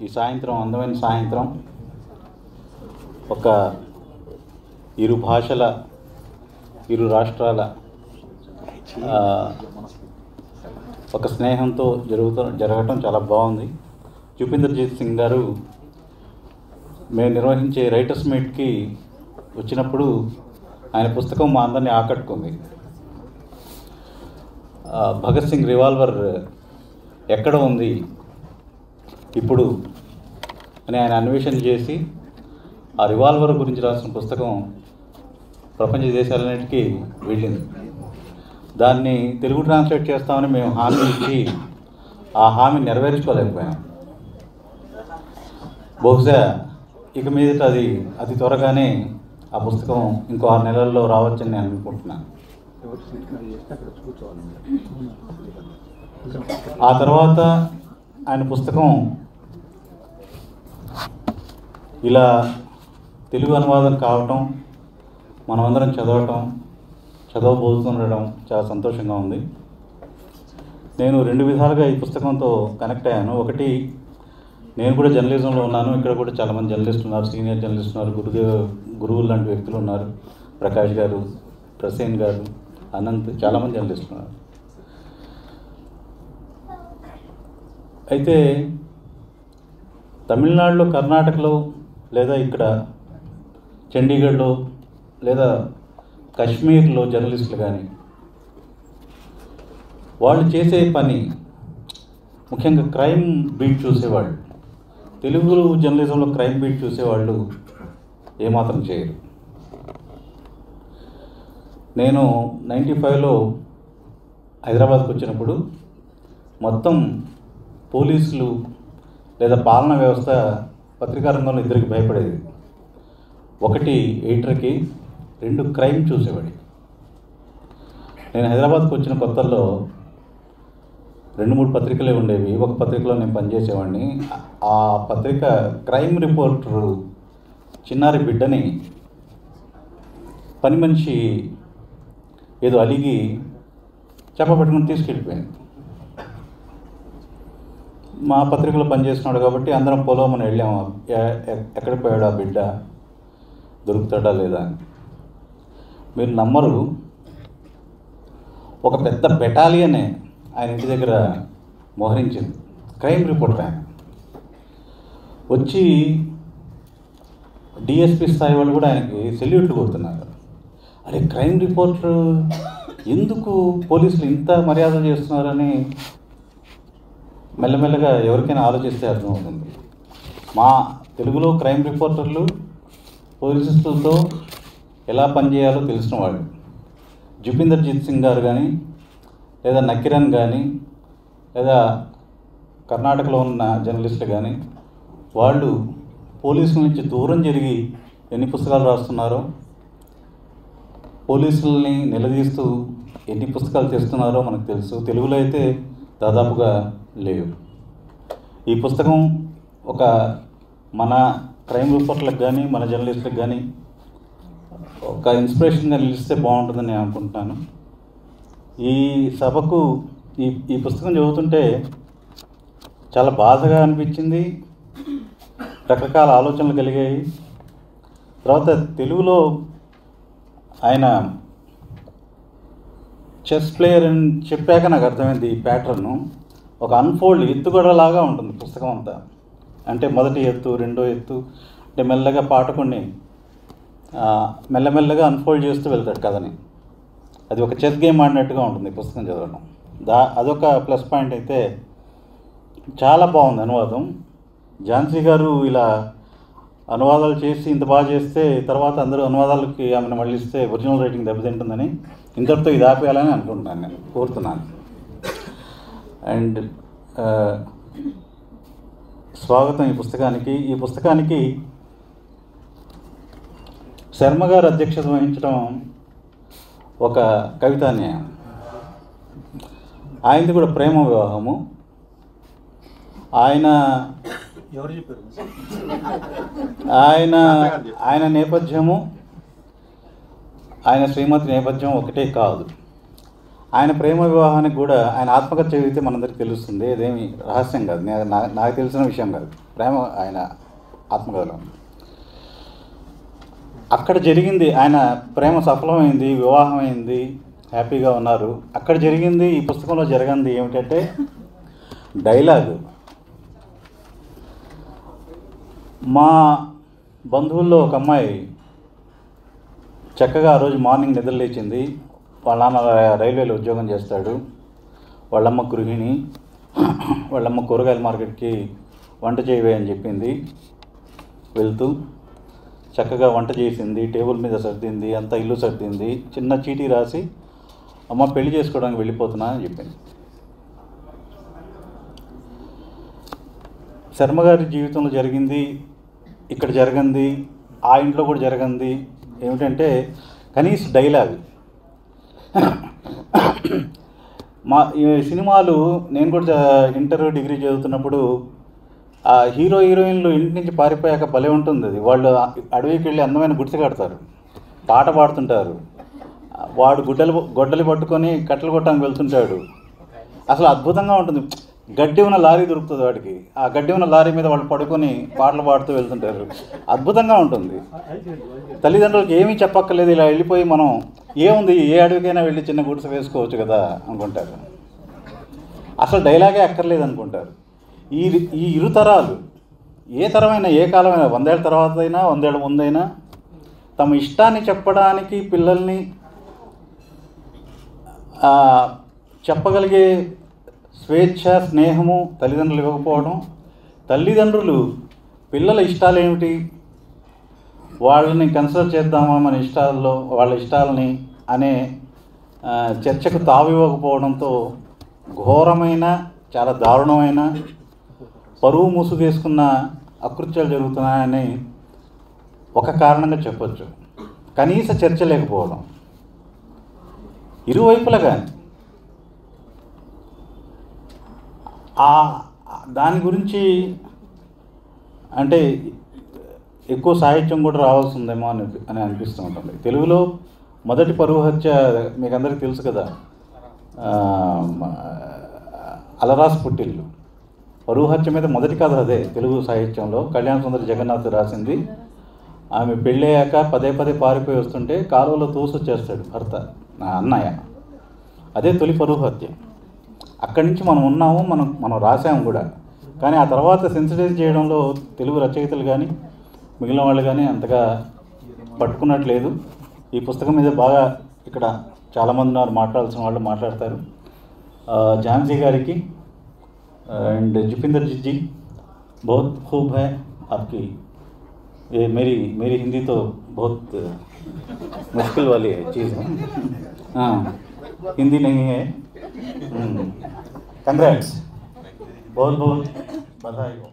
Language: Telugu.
ఈ సాయంత్రం అందమైన సాయంత్రం ఒక ఇరు భాషల ఇరు రాష్ట్రాల ఒక స్నేహంతో జరగటం చాలా బాగుంది. జుపిందర్జీత్ సింగ్ గారు మేము నిర్వహించే రైటర్స్ మీట్కి వచ్చినప్పుడు ఆయన పుస్తకం మా అందరినీ ఆకట్టుకుంది. భగత్ సింగ్ రివాల్వర్ ఎక్కడ ఉంది ఇప్పుడు అని ఆయన అన్వేషణ చేసి ఆ రివాల్వర్ గురించి రాసిన పుస్తకం ప్రపంచ దేశాలన్నిటికీ వెళ్ళింది. దాన్ని తెలుగు ట్రాన్స్లేట్ చేస్తామని మేము హామీ ఇచ్చి ఆ హామీ నెరవేర్చుకోలేకపోయాం. బహుశా ఇక మీదట అది అతి త్వరగానే ఆ పుస్తకం ఇంకో 6 నెలల్లో రావచ్చని నేను అనుకుంటున్నాను. ఆ తర్వాత ఆయన పుస్తకం ఇలా తెలుగు అనువాదం కావటం, మనమందరం చదవబోతుండడం చాలా సంతోషంగా ఉంది. నేను 2 విధాలుగా ఈ పుస్తకంతో కనెక్ట్ అయ్యాను. ఒకటి, నేను కూడా జర్నలిజంలో ఉన్నాను. ఇక్కడ కూడా చాలామంది జర్నలిస్టులు ఉన్నారు, సీనియర్ జర్నలిస్టులు ఉన్నారు, గురువులు లాంటి వ్యక్తులు ఉన్నారు. ప్రకాష్ గారు, ప్రసేన్ గారు, అనంత్, చాలామంది జర్నలిస్టులు ఉన్నారు. అయితే తమిళనాడులో, కర్ణాటకలో, లేదా ఇక్కడ చండీగఢ్లో, లేదా కాశ్మీర్లో జర్నలిస్టులు కానీ వాళ్ళు చేసే పని, ముఖ్యంగా క్రైమ్ బీట్ చూసేవాళ్ళు, తెలుగు జర్నలిజంలో క్రైమ్ బీట్ చూసేవాళ్ళు ఏమాత్రం చేయరు. నేను 95లో హైదరాబాద్కి వచ్చినప్పుడు మొత్తం పోలీసులు లేదా పాలనా వ్యవస్థ పత్రికా రంగంలో ఇద్దరికి భయపడేది. ఒకటి ఎడిటర్కి, 2 క్రైమ్ చూసేవాడి. నేను హైదరాబాద్కి వచ్చిన కొత్తల్లో 2-3 పత్రికలే ఉండేవి. ఒక పత్రికలో నేను పనిచేసేవాడిని. ఆ పత్రిక క్రైమ్ రిపోర్టరు చిన్నారి బిడ్డని పని మనిషి ఏదో అలిగి చెప్పబెట్టుకుని తీసుకెళ్ళిపోయింది. మా పత్రికలో పనిచేస్తున్నాడు కాబట్టి అందరం పొలమని వెళ్ళాము, ఎక్కడికి పోయాడు ఆ బిడ్డ, దొరుకుతాడా లేదా అని. మీరు నమ్మరు, ఒక పెద్ద బెటాలియనే ఆయన ఇంటి దగ్గర మోహరించింది. క్రైమ్ రిపోర్టర్ ఆయన వచ్చి డిఎస్పీ స్థాయి వాళ్ళు కూడా ఆయనకి సెల్యూట్లు కొడుతున్నారు. అరే, క్రైమ్ రిపోర్టర్ ఎందుకు పోలీసులు ఇంత మర్యాద చేస్తున్నారని మెల్లమెల్లగా ఎవరికైనా ఆలోచిస్తే అర్థమవుతుంది. మా తెలుగులో క్రైమ్ రిపోర్టర్లు పోలీసులతో ఎలా పనిచేయాలో తెలిసిన వాళ్ళు. జుపిందర్జీత్ సింగ్ గారు కానీ, లేదా నకిరన్ కానీ, లేదా కర్ణాటకలో ఉన్న జర్నలిస్టులు కానీ, వాళ్ళు పోలీసుల నుంచి దూరం జరిగి ఎన్ని పుస్తకాలు రాస్తున్నారో, పోలీసుల్ని నిలదీస్తూ ఎన్ని పుస్తకాలు చేస్తున్నారో మనకు తెలుసు. తెలుగులో అయితే దాదాపుగా లేవు. ఈ పుస్తకం ఒక మన క్రైమ్ రిపోర్టర్లకు కానీ, మన జర్నలిస్టులకు కానీ ఒక ఇన్స్పిరేషన్గా నిలిస్తే బాగుంటుందని నేను అనుకుంటున్నాను. ఈ సభకు ఈ పుస్తకం చదువుతుంటే చాలా బాధగా అనిపించింది, రకరకాల ఆలోచనలు కలిగాయి. తర్వాత తెలుగులో ఆయన చెస్ ప్లేయర్ అని చెప్పాక నాకు అర్థమైంది ఈ ప్యాటర్ను. ఒక అన్ఫోల్డ్ ఎత్తుగడలాగా ఉంటుంది పుస్తకం అంతా. అంటే మొదటి ఎత్తు, రెండో ఎత్తు, అంటే మెల్లగా పాఠకుడిని మెల్లమెల్లగా అన్ఫోల్డ్ చేస్తూ వెళ్తాడు కథని. అది ఒక చెస్ గేమ్ ఆడినట్టుగా ఉంటుంది పుస్తకం చదవడం. అదొక ప్లస్ పాయింట్. అయితే చాలా బాగుంది అనువాదం. ఝాన్సీ గారు ఇలా అనువాదాలు చేసి ఇంత బాగా చేస్తే తర్వాత అందరూ అనువాదాలకి ఆమెను మళ్ళిస్తే ఒరిజినల్ రైటింగ్ దెబ్బతింటుందని ఇంతటితో ఇది ఆపేయాలని అనుకుంటున్నాను, నేను కోరుతున్నాను. అండ్ స్వాగతం ఈ పుస్తకానికి. ఈ పుస్తకానికి శర్మ గారు అధ్యక్షత వహించడం ఒక కవితాన్యాయం. ఆయనది కూడా ప్రేమ వివాహము. ఆయన ఎవరు చెప్పారు? ఆయన నేపథ్యము, ఆయన శ్రీమతి నేపథ్యం ఒకటే కాదు. ఆయన ప్రేమ వివాహానికి కూడా ఆయన ఆత్మకథ చదివితే మనందరికీ తెలుస్తుంది. అదేమి రహస్యం కాదు, నాకు తెలిసిన విషయం కాదు. ప్రేమ ఆయన ఆత్మకథలో అక్కడ జరిగింది. ఆయన ప్రేమ సఫలమైంది, వివాహం అయింది, హ్యాపీగా ఉన్నారు. అక్కడ జరిగింది ఈ పుస్తకంలో జరిగింది ఏమిటంటే డైలాగు. మా బంధువుల్లో ఒక అమ్మాయి చక్కగా ఆ రోజు మార్నింగ్ నిద్రలేచింది. వాళ్ళ నాన్న రైల్వేలో ఉద్యోగం చేస్తాడు, వాళ్ళమ్మ గృహిణి. వాళ్ళమ్మ కూరగాయల మార్కెట్కి వంట చేయవే అని చెప్పింది. వెళ్తూ చక్కగా వంట చేసింది, టేబుల్ మీద సర్దింది, అంతా ఇల్లు సర్దింది. చిన్న చీటీ రాసి అమ్మ పెళ్లి చేసుకోవడానికి వెళ్ళిపోతున్నా అని చెప్పింది. శర్మ గారి జీవితంలో జరిగింది, ఇక్కడ జరిగింది, ఆ ఇంట్లో కూడా జరిగింది ఏమిటంటే కనీస డైలాగ్. మా ఈ సినిమాలు నేను కూడా ఇంటర్ డిగ్రీ చదువుతున్నప్పుడు ఆ హీరో హీరోయిన్లు ఇంటి నుంచి పారిపోయాక భలే ఉంటుంది అది. వాళ్ళు అడవికి వెళ్ళి అందమైన గుడిసె కడతారు, పాట పాడుతుంటారు, వాడు గొడ్డలి పట్టుకొని కట్టెలు కొట్టడానికి వెళ్తుంటాడు. అసలు అద్భుతంగా ఉంటుంది. గడ్డి ఉన్న లారీ దొరుకుతుంది వాడికి, ఆ గడ్డి ఉన్న లారీ మీద వాళ్ళు పడుకొని పాటలు పాడుతూ వెళ్తుంటారు. అద్భుతంగా ఉంటుంది. తల్లిదండ్రులకు ఏమీ చెప్పక్కర్లేదు, ఇలా వెళ్ళిపోయి మనం ఏముంది ఏ అడవికైనా వెళ్ళి చిన్న గుడిసె వేసుకోవచ్చు కదా అనుకుంటారు. అసలు డైలాగే అక్కర్లేదు అనుకుంటారు. ఈ ఇరు తరాలు, ఏ తరమైనా ఏ కాలమైనా, 100 ఏళ్ళ తర్వాత అయినా 100 ఏళ్ళ ముందైనా తమ ఇష్టాన్ని చెప్పడానికి పిల్లల్ని చెప్పగలిగే స్వేచ్ఛ, స్నేహము తల్లిదండ్రులు ఇవ్వకపోవడం, తల్లిదండ్రులు పిల్లల ఇష్టాలు ఏమిటి, వాళ్ళని కన్సిడర్ చేద్దామా మన ఇష్టాల్లో, వాళ్ళ ఇష్టాలని అనే చర్చకు తావివ్వకపోవడంతో ఘోరమైన, చాలా దారుణమైన, పరువు ముసుగేసుకున్న అకృత్యాలు జరుగుతున్నాయని ఒక కారణంగా చెప్పొచ్చు. కనీస చర్చ లేకపోవడం ఇరువైపులా. కానీ దాని గురించి అంటే ఎక్కువ సాహిత్యం కూడా రావాల్సిందేమో అని అనిపిస్తూ ఉంటుంది. తెలుగులో మొదటి పరువు హత్య మీకు అందరికీ తెలుసు కదా, అలరాసు పుట్టిల్లు. పరువు హత్య మీద మొదటి కథ అదే తెలుగు సాహిత్యంలో. కళ్యాణ సుందరి జగన్నాథ్ రాసింది. ఆమె పెళ్ళయ్యాక పదే పారిపోయి వస్తుంటే కాలువలో తోసొచ్చేస్తాడు భర్త, అన్నయ్య. అదే తొలి పరువు హత్య. అక్కడి నుంచి మనం ఉన్నాము, మనం రాసాము కూడా. కానీ ఆ తర్వాత సెన్సిటైజ్ చేయడంలో తెలుగు రచయితలు కానీ మిగిలిన వాళ్ళు కానీ అంతగా పట్టుకున్నట్లేదు. ఈ పుస్తకం మీద బాగా ఇక్కడ చాలామంది ఉన్నారు, మాట్లాడాల్సిన వాళ్ళు మాట్లాడతారు. ఝాన్సీ గారికి అండ్ జుపిందర్ जी बहुत खूब है आपकी, ये मेरी हिंदी तो बहुत मुश्किल वाली है चीज़ है, हाँ हिंदी नहीं है. कंग्रेट्स, बहुत बधाई हो.